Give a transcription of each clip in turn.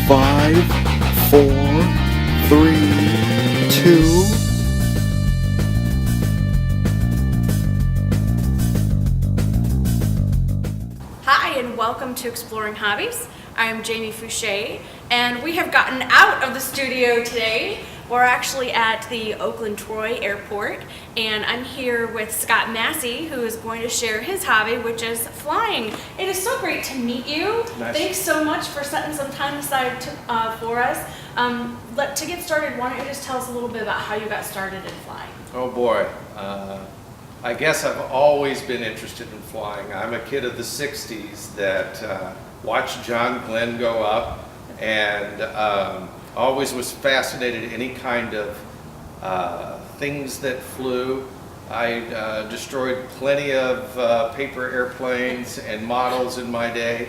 5, 4, 3, 2. Hi, and welcome to Exploring Hobbies. I'm Jamie Fouché, and we have gotten out of the studio today. We're actually at the Oakland-Troy Airport, and I'm here with Scott Massey, who is going to share his hobby, which is flying. It is so great to meet you. Nice. Thanks so much for setting some time aside for us. To get started, why don't you just tell us a little bit about how you got started in flying? Oh boy, I guess I've always been interested in flying. I'm a kid of the 60s that watched John Glenn go up and always was fascinated in any kind of things that flew. I destroyed plenty of paper airplanes and models in my day.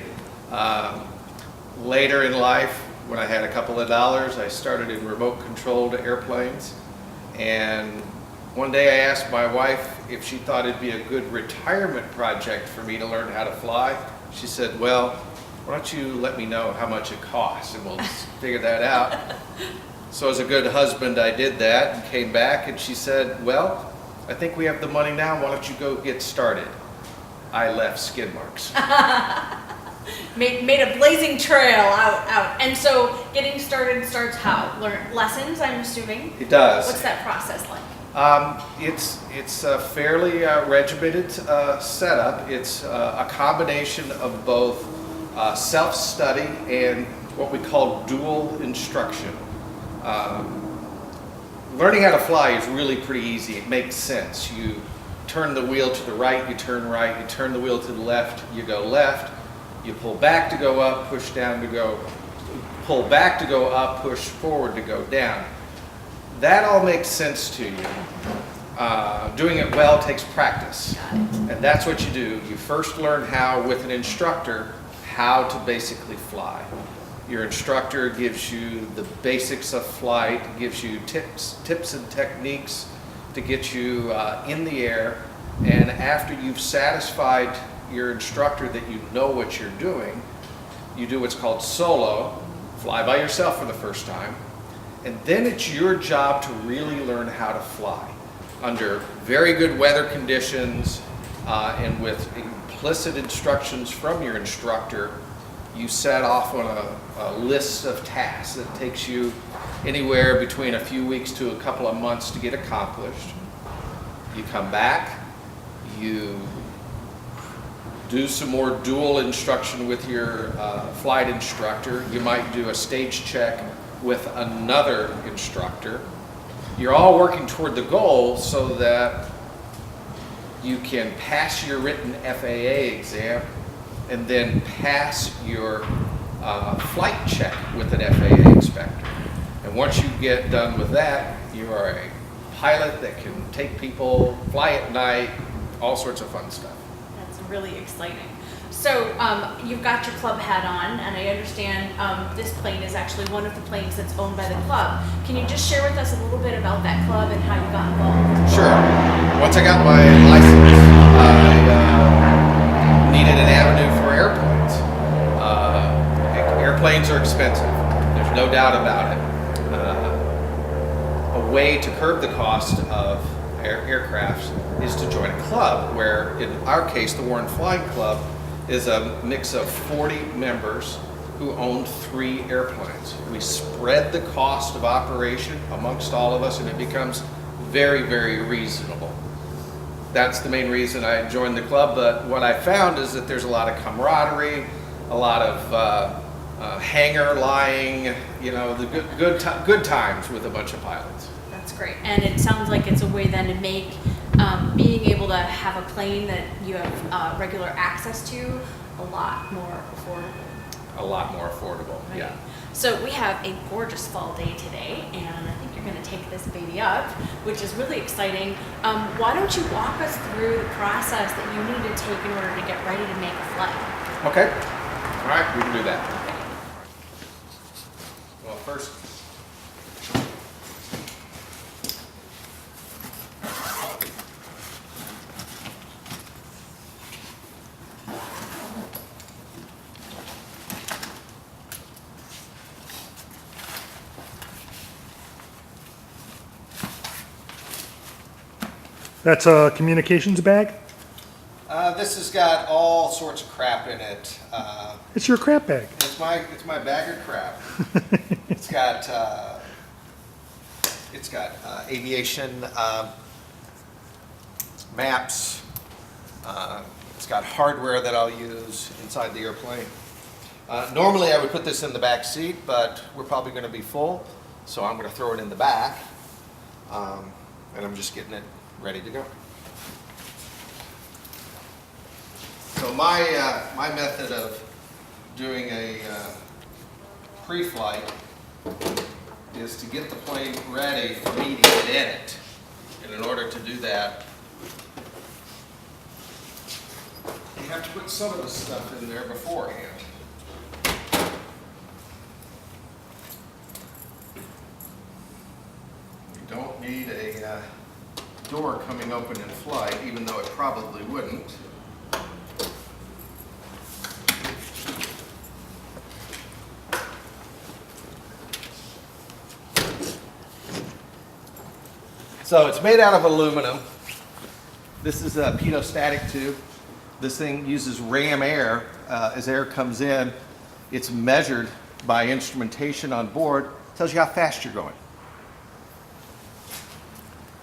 Later in life, when I had a couple of dollars, I started in remote controlled airplanes. And one day I asked my wife if she thought it'd be a good retirement project for me to learn how to fly. She said, well, why don't you let me know how much it costs and we'll figure that out. So as a good husband, I did that and came back, and she said, well, I think we have the money now, why don't you go get started? I left skid marks. Made a blazing trail out. And so getting started starts how? Learn lessons, I'm assuming? It does. What's that process like? It's a fairly regimented setup. It's a combination of both self-study and what we call dual instruction. Learning how to fly is really pretty easy. It makes sense. You turn the wheel to the right, you turn right, you turn the wheel to the left, you go left, you pull back to go up, push down to go, pull back to go up, push forward to go down. That all makes sense to you. Doing it well takes practice. And that's what you do. You first learn how, with an instructor, how to basically fly. Your instructor gives you the basics of flight, gives you tips and techniques to get you in the air. And after you've satisfied your instructor that you know what you're doing, you do what's called solo, fly by yourself for the first time. And then it's your job to really learn how to fly under very good weather conditions and with implicit instructions from your instructor. You set off on a list of tasks that takes you anywhere between a few weeks to a couple of months to get accomplished. You come back, you do some more dual instruction with your flight instructor. You might do a stage check with another instructor. You're all working toward the goal so that you can pass your written FAA exam and then pass your flight check with an FAA inspector. And once you get done with that, you are a pilot that can take people, fly at night, all sorts of fun stuff. That's really exciting. So you've got your club hat on, and I understand this plane is actually one of the planes that's owned by the club. Can you just share with us a little bit about that club and how you got involved? Sure. Once I got my license, I needed an avenue for airplanes. Airplanes are expensive. There's no doubt about it. A way to curb the cost of aircrafts is to join a club, where in our case, the Warren Flying Club is a mix of 40 members who own 3 airplanes. We spread the cost of operation amongst all of us, and it becomes very, very reasonable. That's the main reason I joined the club, but what I found is that there's a lot of camaraderie, a lot of hangar lying, you know, the good times with a bunch of pilots. That's great. And it sounds like it's a way then to make being able to have a plane that you have regular access to a lot more affordable. A lot more affordable, Right. yeah. So we have a gorgeous fall day today, and I think you're going to take this baby up, which is really exciting. Why don't you walk us through the process that you need to take in order to get ready to make a flight? Okay. All right, we can do that. Well, first, That's a communications bag? This has got all sorts of crap in it. It's your crap bag. It's my bag of crap. It's got aviation maps. It's got hardware that I'll use inside the airplane. Normally I would put this in the back seat, but we're probably going to be full, so I'm going to throw it in the back, and I'm just getting it ready to go. So my method of doing a pre-flight is to get the plane ready for me to get in it. And in order to do that, you have to put some of the stuff in there beforehand. You don't need a door coming open in flight, even though it probably wouldn't. So it's made out of aluminum. This is a pitot-static tube. This thing uses ram air. As air comes in, it's measured by instrumentation on board. Tells you how fast you're going.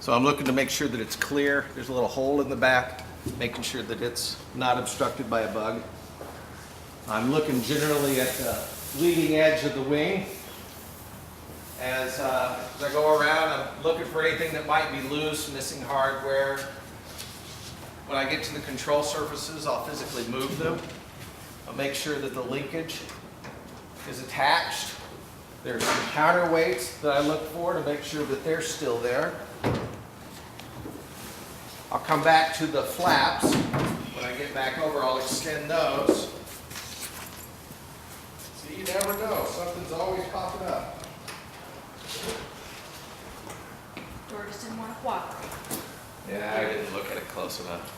So I'm looking to make sure that it's clear. There's a little hole in the back, making sure that it's not obstructed by a bug. I'm looking generally at the leading edge of the wing. As I go around, I'm looking for anything that might be loose, missing hardware. When I get to the control surfaces, I'll physically move them. I'll make sure that the linkage is attached. There's some counterweights that I look for to make sure that they're still there. I'll come back to the flaps. When I get back over, I'll extend those. So you never know, something's always popping up. Dora just didn't want to cooperate. Yeah, I didn't look at it close enough.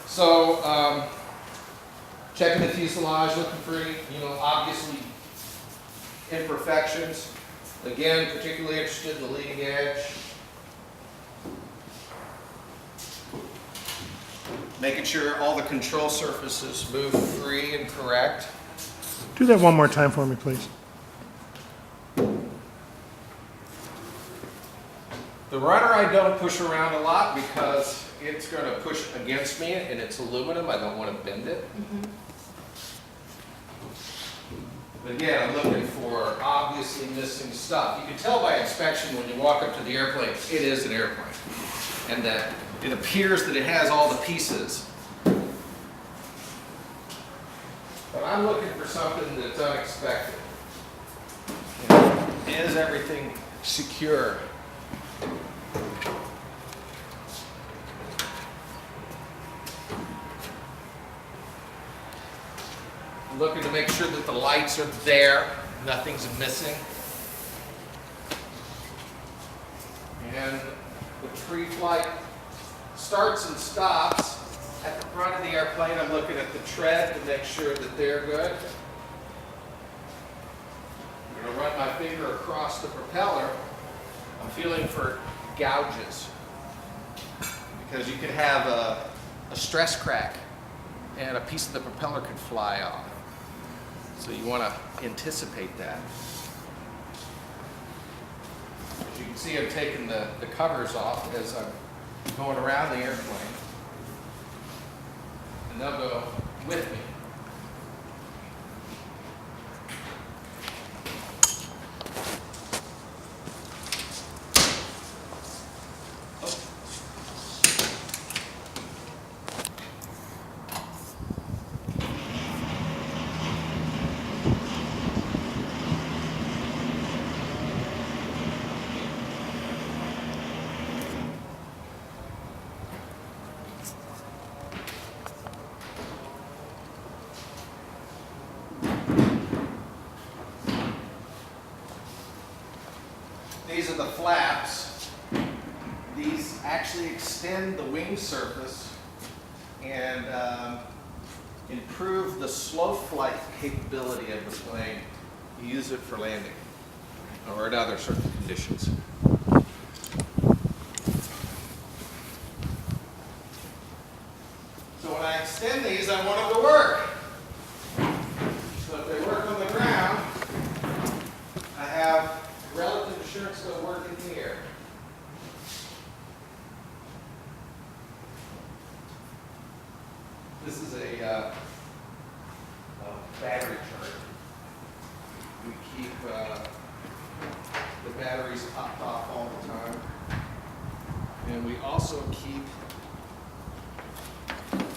So, checking the fuselage, looking for any, obviously imperfections. Again, particularly interested in the leading edge. Making sure all the control surfaces move free and correct. Do that one more time for me, please. The rudder I don't push around a lot because it's going to push against me and it's aluminum. I don't want to bend it. But again, I'm looking for obviously missing stuff. You can tell by inspection when you walk up to the airplane, it is an airplane. And that it appears that it has all the pieces. But I'm looking for something that's unexpected. Is everything secure? Looking to make sure that the lights are there, nothing's missing. And the pre-flight starts and stops at the front of the airplane. I'm looking at the tread to make sure that they're good. I'm going to run my finger across the propeller. I'm feeling for gouges because you could have a stress crack and a piece of the propeller could fly off. So you want to anticipate that. As you can see, I'm taking the covers off as I'm going around the airplane. And they'll go with me. These are the flaps. These actually extend the wing surface and improve the slow flight capability of the plane. You use it for landing or in other certain conditions. these, I want them to work. So if they work on the ground, I have relative assurance they'll work in the air. This is a battery chart. We keep the batteries topped off all the time. And we also keep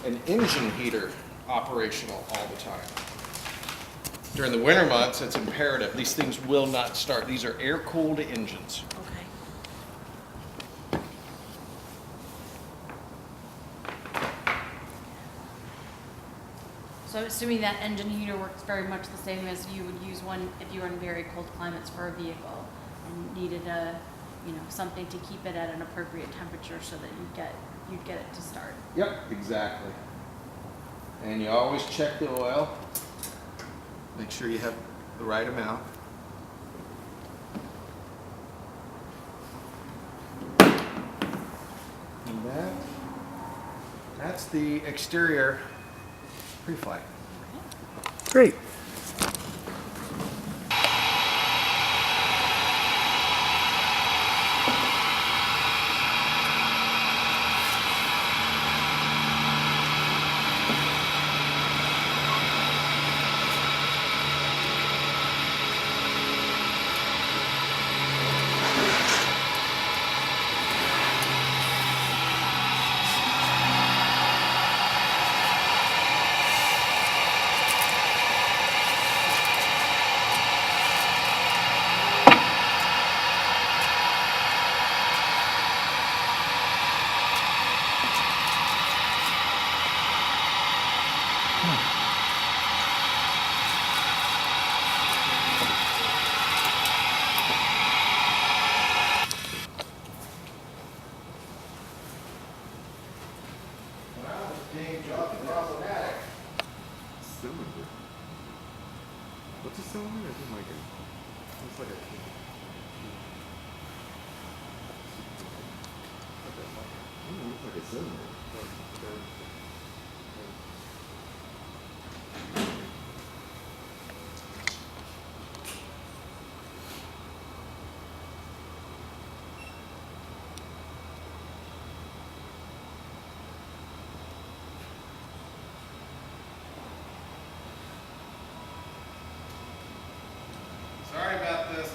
an engine heater operational all the time. During the winter months, it's imperative. These things will not start. These are air-cooled engines. Okay. So I'm assuming that engine heater works very much the same as you would use one if you were in very cold climates for a vehicle and needed something to keep it at an appropriate temperature so that you'd get it to start. Yep, exactly. And you always check the oil. Make sure you have the right amount. And that's the exterior pre-flight. Great. Cylinder. What's a cylinder? I think like it's like a. It looks like a cylinder. Sorry about this.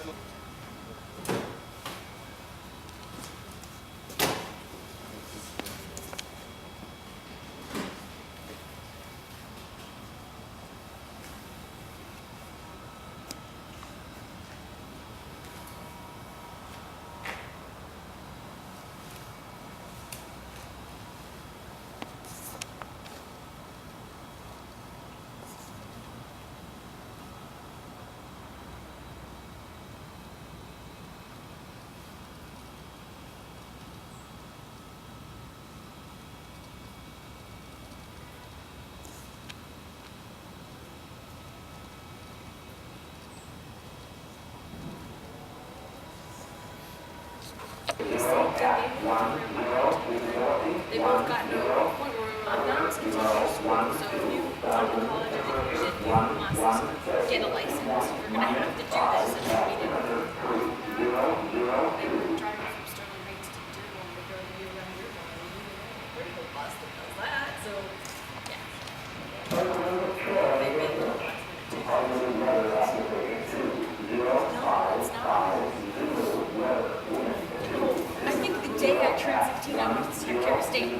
They both got to a point where we were like, no, it's continuous school. So if you come to college and you did do classes, get a license, you're going to have to do this. And we didn't. They were driving from Sterling Heights to Dearborn to go to you around your bar. We needed a pretty cool bus that does that. So, yeah. They made it last minute too. No, it's not. I think the day I turned 16, I went to the Secretary of State.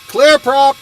Clear prop.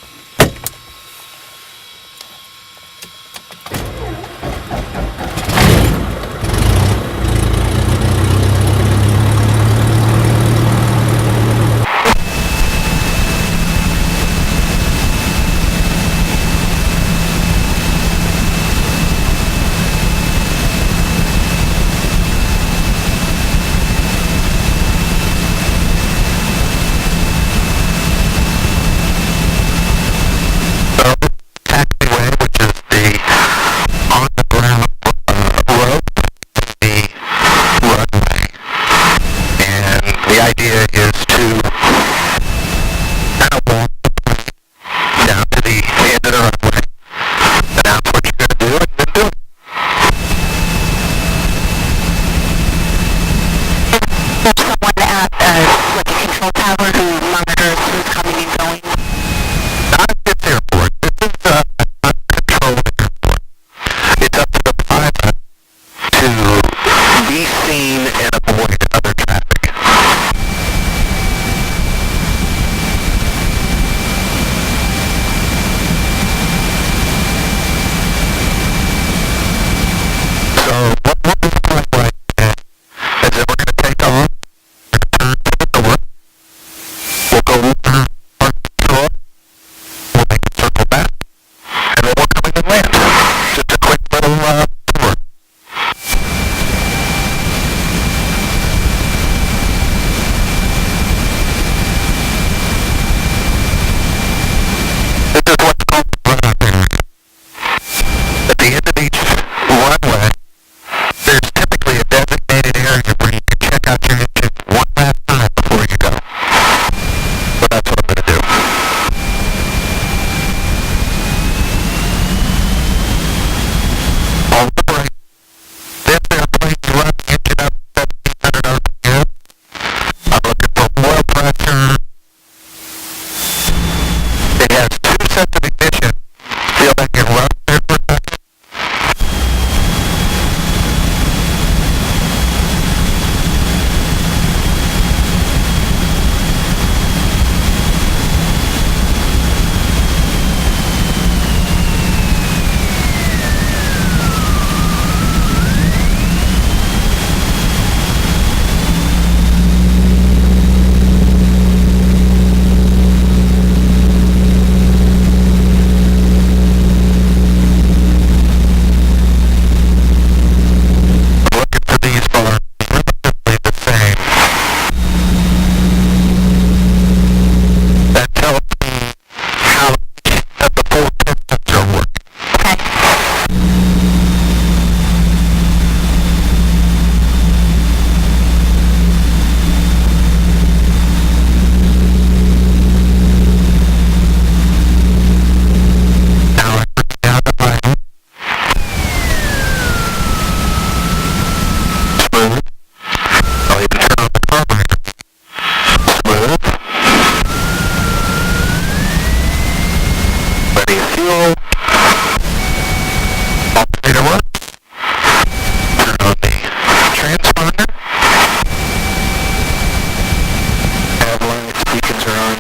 beacons are on.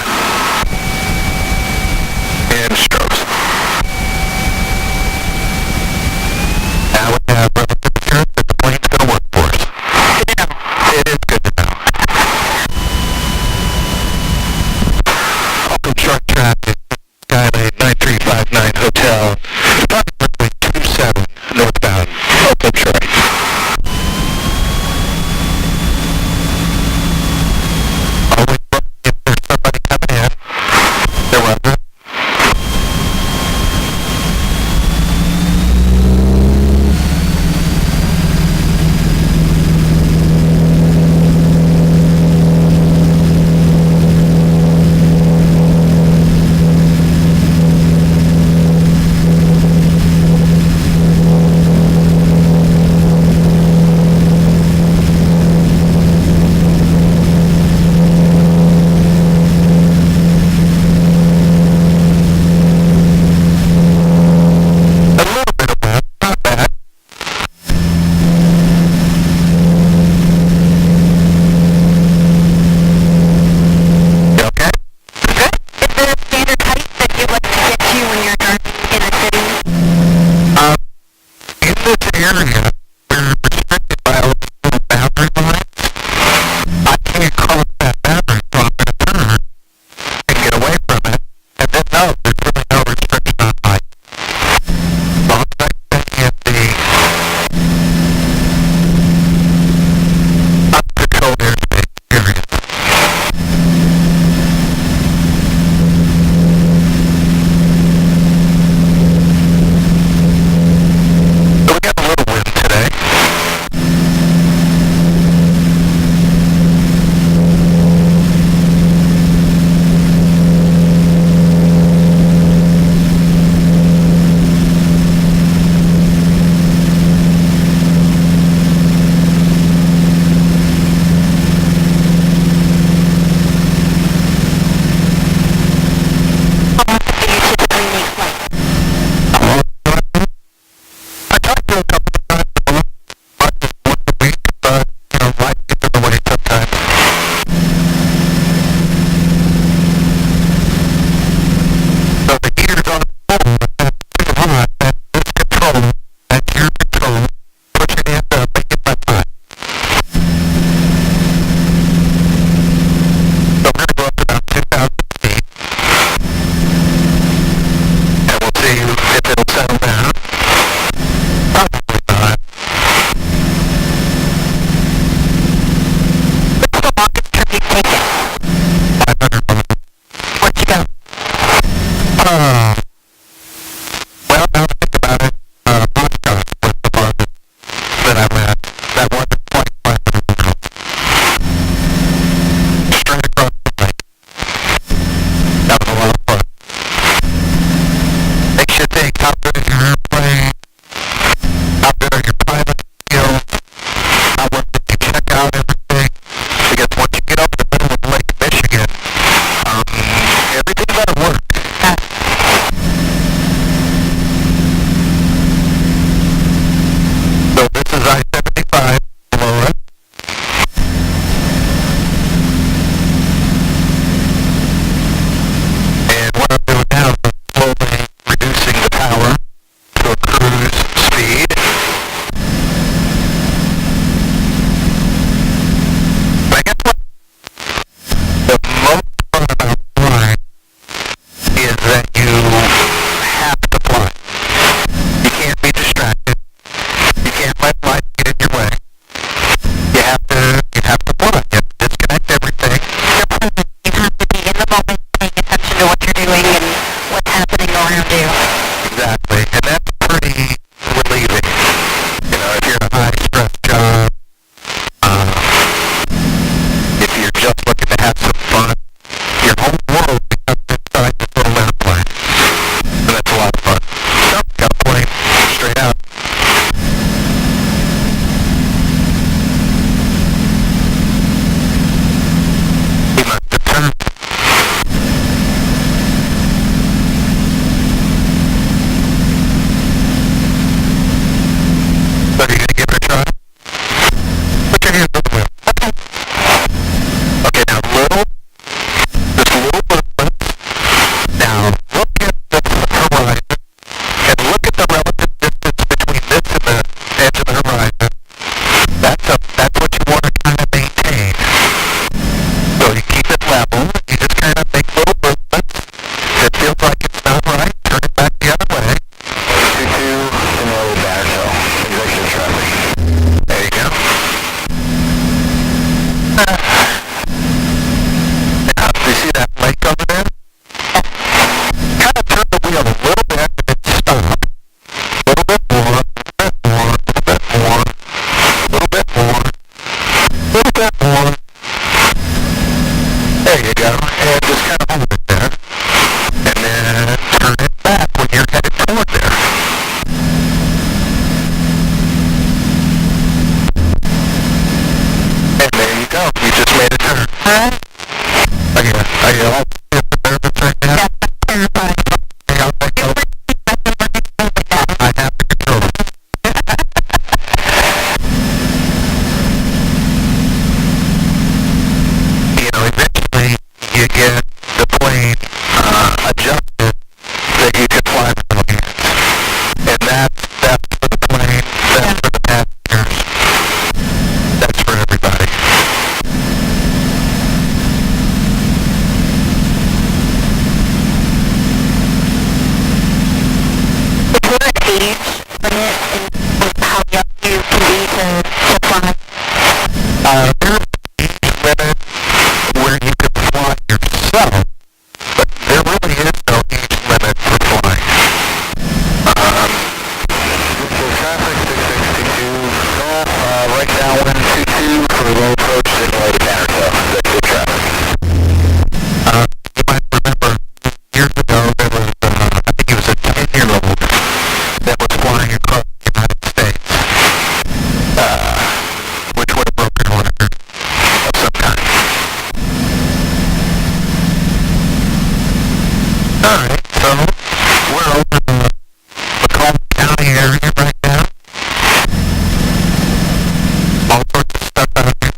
And strobes. Now we have relative assurance that the plane's going to work for us. Good to know. It is good to know. Open short traffic, Skylane 9359 Hotel, approximately 27 northbound, Oakland, Troy. Always looking if there's somebody coming in. There wasn't. A little bit of wind, not bad. You okay? Good. Is there a standard height that you'd like to get to when you're driving in a city? In this area, we're restricted by a little boundary line. I can't cross that boundary, so I'm going to turn and get away from it. And then no, there's really no restriction on height. As long as I stay in the uncontrolled airspace, period. So we got a little wind today. How often do you typically make flights? I talked to a couple of times a month, not just once a week, but, life gets in the way sometimes. So the heater's on full, and that's too hot, and this control, that's your control, pushing in to make it my time. So we're going to go up to about 2,000 feet, and we'll see if it'll settle down. Probably not. What's the longest trip you've taken? 500 miles. Where'd you go? Well, now to think about it, Moscow was the farthest that I went. That wasn't quite 500 miles. Straight across the lake. That was a lot of fun. Makes you think, how good is your airplane? How good are your pilot skills? How well did you check out everything? Because once you get over the middle of Lake Michigan, Are you all nervous right now? Yeah, that's terrifying. I'll take over. I have to control it. You know, eventually you get the plane adjusted that you can fly with no hands. And that's for the plane, that's for the passengers, that's for everybody. Is there an age limit in how young you can be to fly? There's an age limit where you can fly yourself, but there really is no age limit for flying. Visual traffic, 6622 Golf, right now 122 for low approach, signal counter tail, executive traffic. You might remember years ago there was, I think he was a 10-year-old that was flying across the United States, which would have broken a record of some kind. Alright, so we're over the Macomb County area right now. All sorts of stuff out here.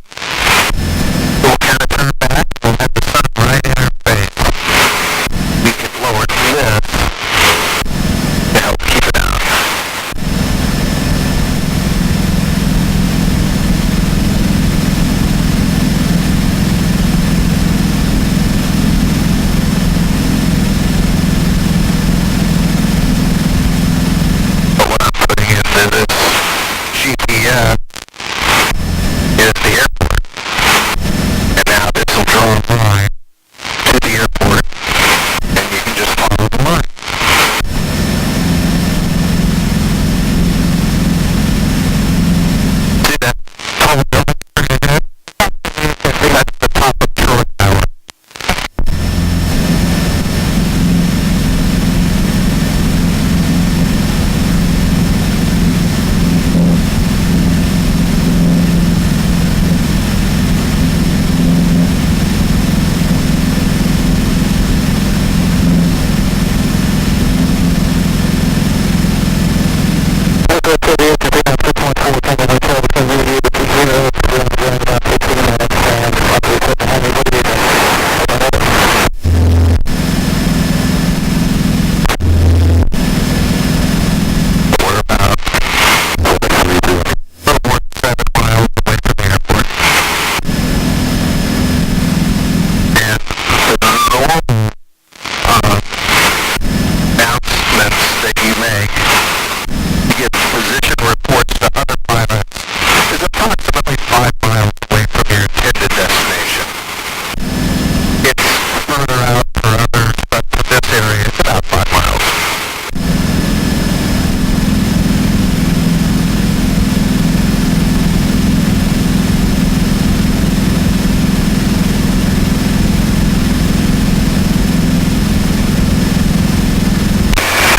We'll kind of turn back. We'll have the sun right in our face. We can lower this to help keep it out. But what I'm putting into this GPS is the airport. And now this will draw a line to the airport, and you can just follow the line. See that tall building straight ahead? That's the top of Troy Tower. We're about a little more than 7 miles away from the airport. And the normal announcements that you make to give position reports to other pilots is approximately 5 miles away from your intended destination. It's further out for others, but for this area it's about 5 miles.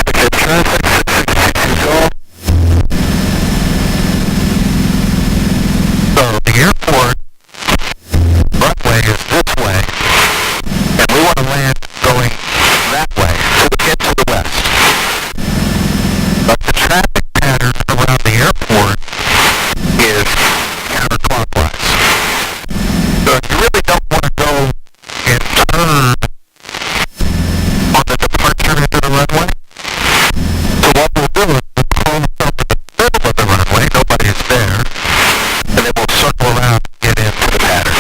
Exit traffic, 6622 Golf. So the airport runway is this way, and we want to land going that way, to the west. But the traffic pattern around the airport is counterclockwise. So you really don't want to go and turn on the departure into the runway. So what we'll do is we'll close over the middle of the runway, nobody is there, and then we'll circle around and get into the pattern.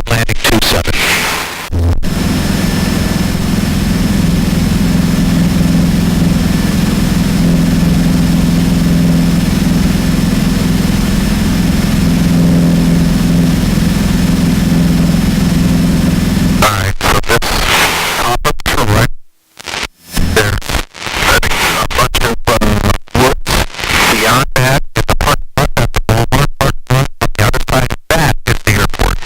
hard landing 27. Alright, so this top up to right, there's a bunch of woods. Beyond that is the parking lot, that's the Walmart parking lot. On the other side of that is the airport.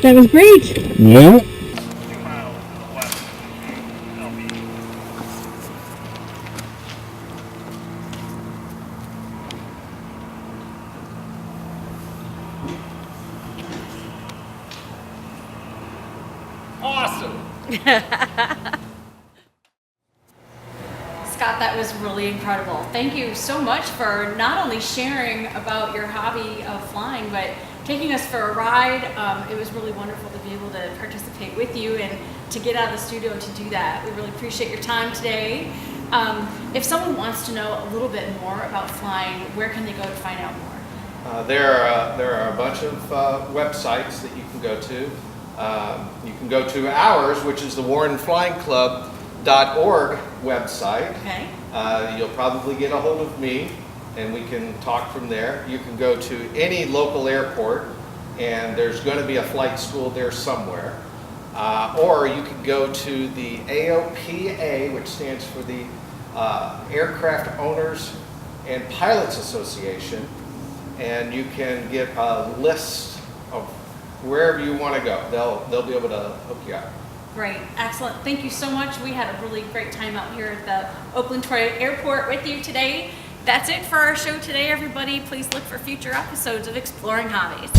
That was great. Yeah. Awesome. Scott, that was really incredible. Thank you so much for not only sharing about your hobby of flying, but taking us for a ride. It was really wonderful to be able to participate with you and to get out of the studio to do that. We really appreciate your time today. If someone wants to know a little bit more about flying, where can they go to find out more? There are a bunch of websites that you can go to. You can go to ours, which is the WarrenFlyingClub.org website. Okay. You'll probably get a hold of me, and we can talk from there. You can go to any local airport, and there's going to be a flight school there somewhere. Or you can go to the AOPA, which stands for the Aircraft Owners and Pilots Association, and you can get a list of wherever you want to go. They'll be able to hook you up. Great, excellent. Thank you so much. We had a really great time out here at the Oakland Troy Airport with you today. That's it for our show today, everybody. Please look for future episodes of Exploring Hobbies.